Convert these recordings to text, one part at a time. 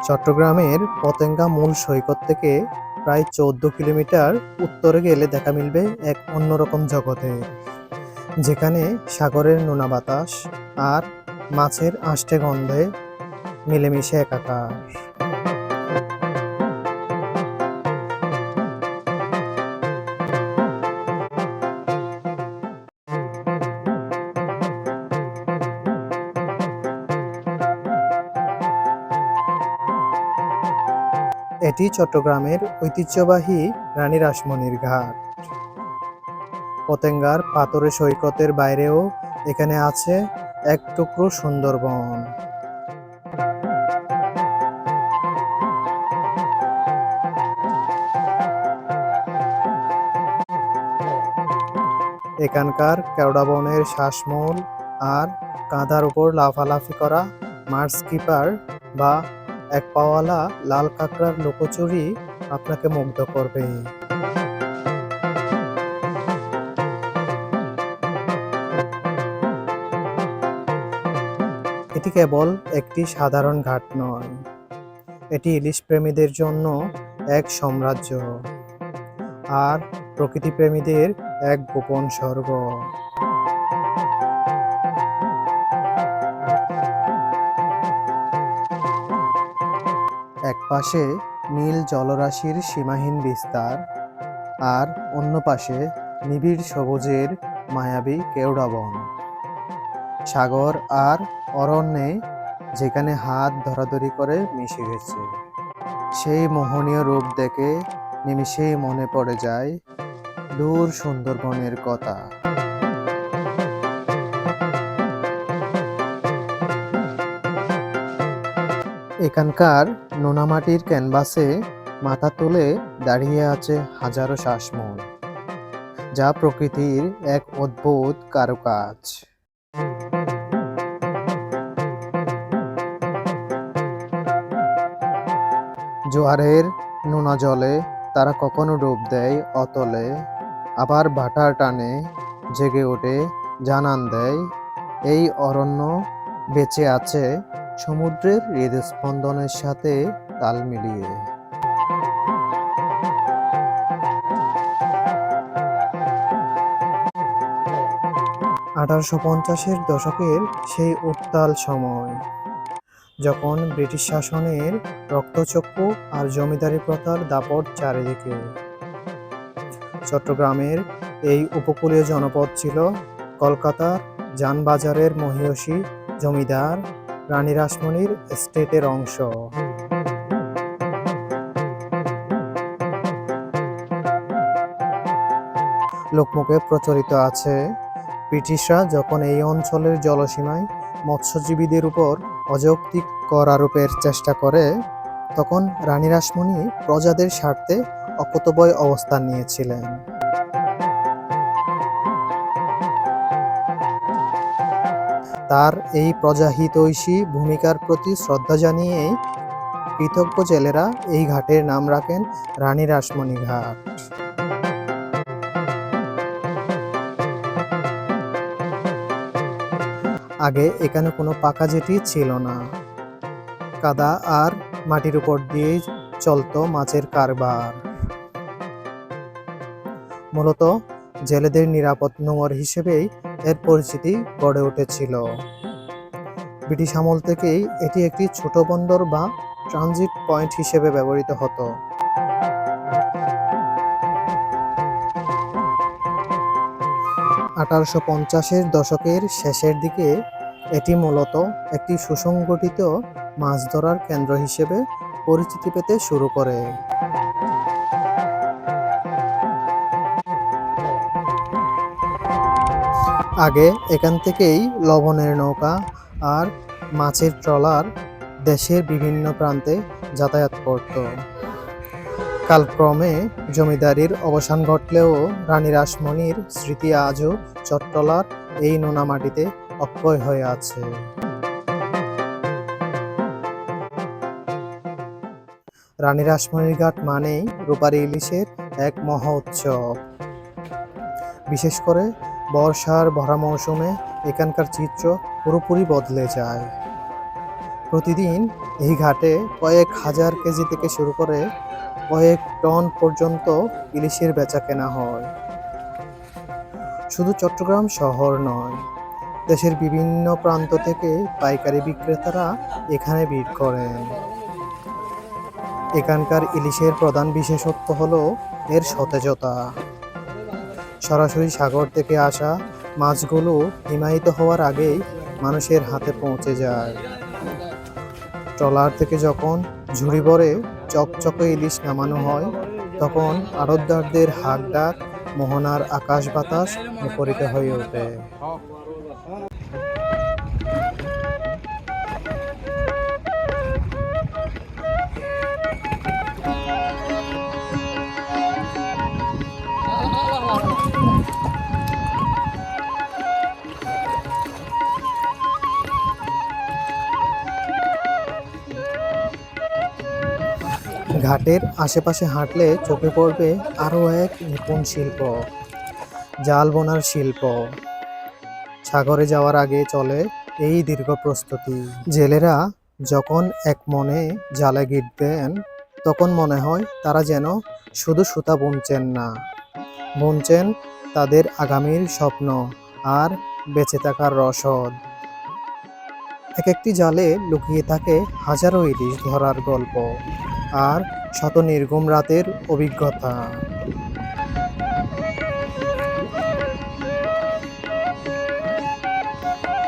চট্টগ্রামের পতেঙ্গা মূল সৈকত থেকে প্রায় 14 কিলোমিটার উত্তরে গেলে দেখা মিলবে এক অন্যরকম জগতে, যেখানে সাগরের নোনা বাতাস আর মাছের আষ্টে গন্ধে মিলেমিশে একাকার। এটি চট্টগ্রামের ঐতিহ্যবাহী রানী রাসমণির ঘাট। পতেঙ্গার পাথুরে সৈকতের বাইরেও এখানে আছে এক টুকরো সুন্দরবন। এখানকার কেওড়া বনের শ্বাসমূল আর কাঁধার উপর লাফালাফি করা মার্স কিপার বা এক পাওয়ালা লাল কাঁকড়ার লুকোচুরি আপনাকে মুগ্ধ করবে। এটি কেবল একটি সাধারণ ঘাট নয়, এটি ইলিশ প্রেমীদের জন্য এক সাম্রাজ্য আর প্রকৃতি প্রেমীদের এক গোপন স্বর্গ। এক পাশে নীল জলরাশির সীমাহীন বিস্তার আর অন্য পাশে নিবিড় সবুজের মায়াবী কেওড়া বন। সাগর আর অরণ্যে যেখানে হাত ধরাধরি করে মিশে গেছে, সেই মোহনীয় রূপ দেখে নিমিষেই মনে পড়ে যায় দূর সুন্দরবনের কথা। এখানকার নোনামাটির ক্যানভাসে মাথা তুলে দাঁড়িয়ে আছে হাজারো শ্বাসমূল, যা প্রকৃতির এক অদ্ভুত কারুকাজ। জোয়ারের নোনা জলে তারা কখনো ডুব দেয় অতলে, আবার ভাটার টানে জেগে ওঠে জানান দেয় এই অরণ্য বেঁচে আছে সমুদ্রের হৃদস্পন্দনের সাথে তাল মিলিয়ে। 1850-এর দশকের সেই উত্তাল সময়, যখন ব্রিটিশ শাসনের রক্তচক্ষু আর জমিদারি প্রথার দাপট চারিদিকে, চট্টগ্রামের এই উপকূলীয় জনপদ ছিল কলকাতার যানবাজারের মহিয়সী জমিদার রানী রাসমণির এস্টেটের অংশ। লোকমুখে প্রচলিত আছে, ব্রিটিশরা যখন এই অঞ্চলের জলসীমায় মৎস্যজীবীদের উপর অযৌক্তিক কর আরোপের চেষ্টা করে, তখন রানী রাসমণি প্রজাদের স্বার্থে অকুতোভয় অবস্থান নিয়েছিলেন। তার এই প্রজাহিতৈষী ভূমিকার প্রতি শ্রদ্ধা জানিয়ে কৃতজ্ঞ জেলেরা এই ঘাটের নাম রাখেন রানী রাসমণি ঘাট। আগে এখানে কোনো পাকা জেটি ছিল না, কাদা আর মাটির উপর দিয়ে চলতো মাছের কারবার। মূলত জেলেদের নিরাপদ নোঙর হিসেবেই এর পরিচিতি গড়ে উঠেছিল। ব্রিটিশ আমল থেকেই এটি একটি ছোট বন্দর বা ট্রানজিট পয়েন্ট হিসেবে ব্যবহৃত হতো। 1850-এর দশকের শেষের দিকে এটি মূলত একটি সুসংগঠিত মাছ ধরার কেন্দ্র হিসেবে পরিচিতি পেতে শুরু করে। আগে এখান থেকেই লবণের নৌকা আর মাছের ট্রলার দেশের বিভিন্ন প্রান্তে যাতায়াত করত। কালক্রমে জমিদারির অবসান ঘটলেও রানী রাসমণির স্মৃতি আজও চট্টলার এই নোনা মাটিতে অক্ষয় হয়ে আছে। রানী রাসমণির ঘাট মানেই রূপালী ইলিশের এক মহা উৎসব। বিশেষ করে বর্ষার ভরা মৌসুমে এখানকার চিত্র পুরোপুরি বদলে যায়। প্রতিদিন এই ঘাটে কয়েক হাজার কেজি থেকে শুরু করে কয়েক টন পর্যন্ত ইলিশের বেচা কেনা হয়। শুধু চট্টগ্রাম শহর নয়, দেশের বিভিন্ন প্রান্ত থেকে পাইকারি বিক্রেতারা এখানে ভিড় করেন। এখানকার ইলিশের প্রধান বিশেষত্ব হলো এর সতেজতা। সরাসরি সাগর থেকে আসা মাছগুলো হিমায়িত হওয়ার আগেই মানুষের হাতে পৌঁছে যায়। ট্রলার থেকে যখন ঝুড়ি ভরে চকচকে ইলিশ নামানো হয়, তখন আড়তদারদের হাক ডাক মোহনার আকাশ বাতাস মুখরিত হয়ে ওঠে। ঘাটের আশেপাশে হাঁটলে চোখে পড়বে আরও এক নিপুণ শিল্প, জাল বোনার শিল্প। সাগরে যাওয়ার আগে চলে এই দীর্ঘ প্রস্তুতি। জেলেরা যখন এক মনে জালে গিট দেন, তখন মনে হয় তারা যেন শুধু সুতা বুনছেন না, বুনছেন তাদের আগামীর স্বপ্ন আর বেঁচে থাকার রসদ। এক একটি জালে লুকিয়ে থাকে হাজারো ইলিশ ধরার গল্প আর শত নির্ঘুম রাতের অভিজ্ঞতা।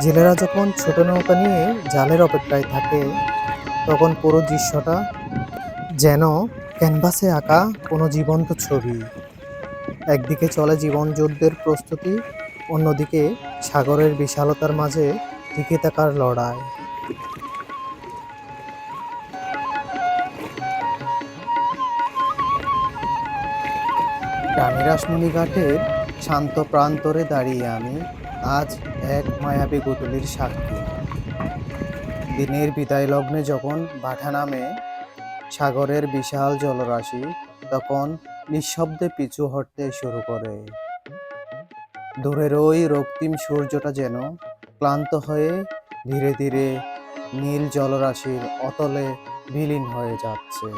জেলেরা যখন ছোট নৌকা নিয়ে জালের অপেক্ষায় থাকে, তখন পুরো দৃশ্যটা যেন ক্যানভাসে আঁকা কোনো জীবন্ত ছবি। একদিকে চলে জীবন যুদ্ধের প্রস্তুতি, অন্যদিকে সাগরের বিশালতার মাঝে টিকে থাকার লড়াই। রানীরাসমণি ঘাটের শান্ত প্রান্তরে দাঁড়িয়ে আমি আজ এক মায়াবী গোধূলির সাক্ষী। দিনের বিদায় লগ্নে যখন ভাটা নামে সাগরের বিশাল জলরাশি, তখন নিঃশব্দে পিছু হটতে শুরু করে। দূরের ওই রক্তিম সূর্যটা যেন ক্লান্ত হয়ে ধীরে ধীরে নীল জলরাশির অতলে বিলীন হয়ে যাচ্ছে।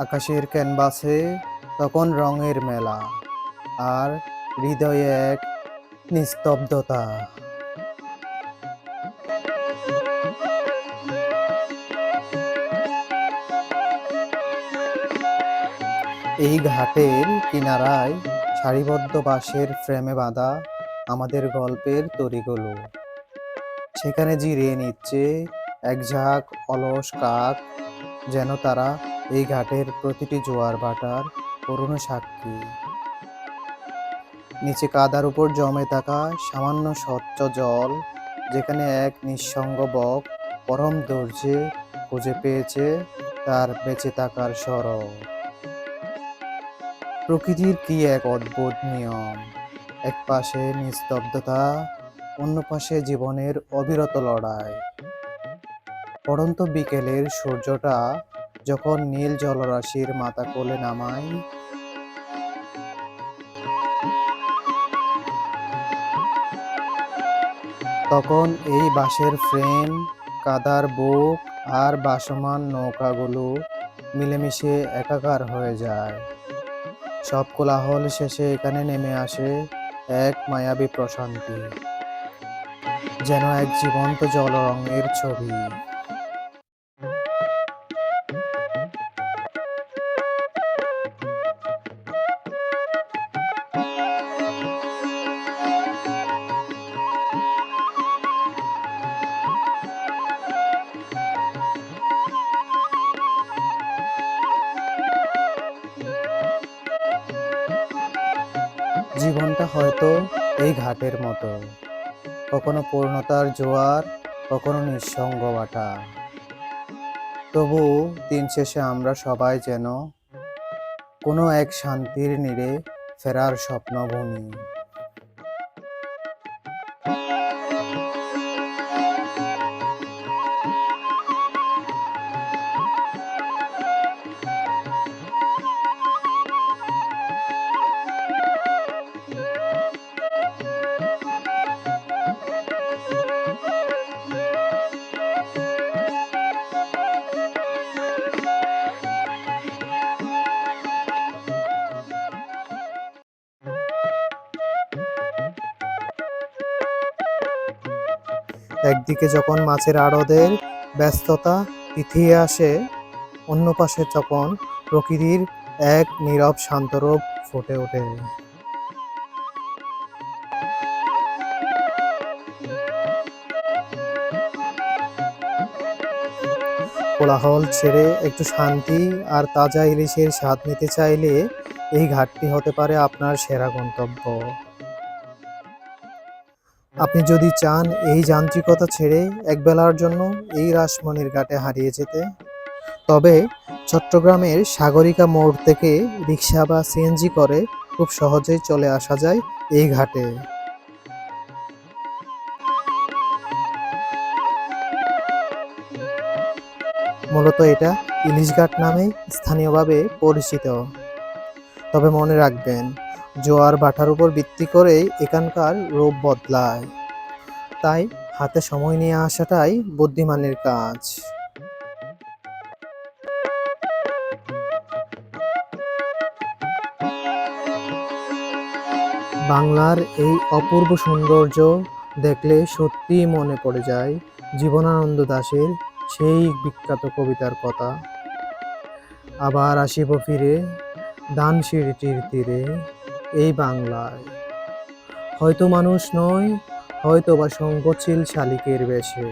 আকাশের ক্যানভাসে তখন রঙের মেলা, আর হৃদয়ে এক নিস্তব্ধতা। এই ঘাটের কিনারায় সারিবদ্ধ বাঁশের ফ্রেমে বাঁধা আমাদের গল্পের তরিগুলো। সেখানে জিরিয়ে নিচ্ছে এক ঝাঁক অলস কাক, যেন তারা এই ঘাটের প্রতিটি জোয়ার ভাটার করুণ সাক্ষী। নিচে কাদার উপর জমে থাকা সামান্য স্বচ্ছ জল, যেখানে এক নিঃসঙ্গ বক পরম ধৈর্যে খুঁজে পেয়েছে তার বেঁচে থাকার সরব। প্রকৃতির কি এক অদ্ভুত নিয়ম, এক পাশে নিস্তব্ধতা, অন্য পাশে জীবনের অবিরত লড়াই। পড়ন্ত বিকেলের সূর্যটা যখন নীল জলরাশির মাথা কোলে নামায়, তখন এই বাঁশের ফ্রেম, কাদার বুক আর ভাসমান নৌকাগুলো মিলেমিশে একাকার হয়ে যায়। সব কোলাহল শেষে এখানে নেমে আসে এক মায়াবী প্রশান্তি, যেন এক জীবন্ত জলরঙের ছবি। জীবনটা হয়তো এই ঘাটের মতো, কখনো পূর্ণতার জোয়ার, কখনো নিঃসঙ্গ ভাটা। তবু দিন শেষে আমরা সবাই যেন কোনো এক শান্তির নীড়ে ফেরার স্বপ্ন বুনি। একদিকে যখন মাছের আড়তের ব্যস্ততা পিছিয়ে আসে, অন্য পাশে তখন প্রকৃতির এক নীরব শান্তরূপ ফুটে ওঠে। কোলাহল ছেড়ে একটু শান্তি আর তাজা ইলিশের স্বাদ নিতে চাইলে এই ঘাটটি হতে পারে আপনার সেরা গন্তব্য। আপনি যদি চান এই যান্ত্রিকতা ছেড়ে একবেলার জন্য এই রাসমণির ঘাটে হারিয়ে যেতে, তবে চট্টগ্রামের সাগরিকা মোড় থেকে রিক্সা বা সিএনজি করে খুব সহজেই চলে আসা যায় এই ঘাটে। মূলত এটা ইলিশ ঘাট নামে স্থানীয়ভাবে পরিচিত। তবে মনে রাখবেন, জোয়ার ভাটার উপর ভিত্তি করেই এখানকার রূপ বদলায়। তাই হাতে সময় নিয়ে আসাটাই বুদ্ধিমানের কাজ। বাংলার এই অপূর্ব সৌন্দর্য দেখলে সত্যিই মনে পড়ে যায় জীবনানন্দ দাশের সেই বিখ্যাত কবিতার কথা। আবার আসিব ফিরে ধানসিঁড়িটির তীরে, এই বাংলায় হয়তো মানুষ নয়, হয়তো বা শঙ্খচিল শালিকের বেশে।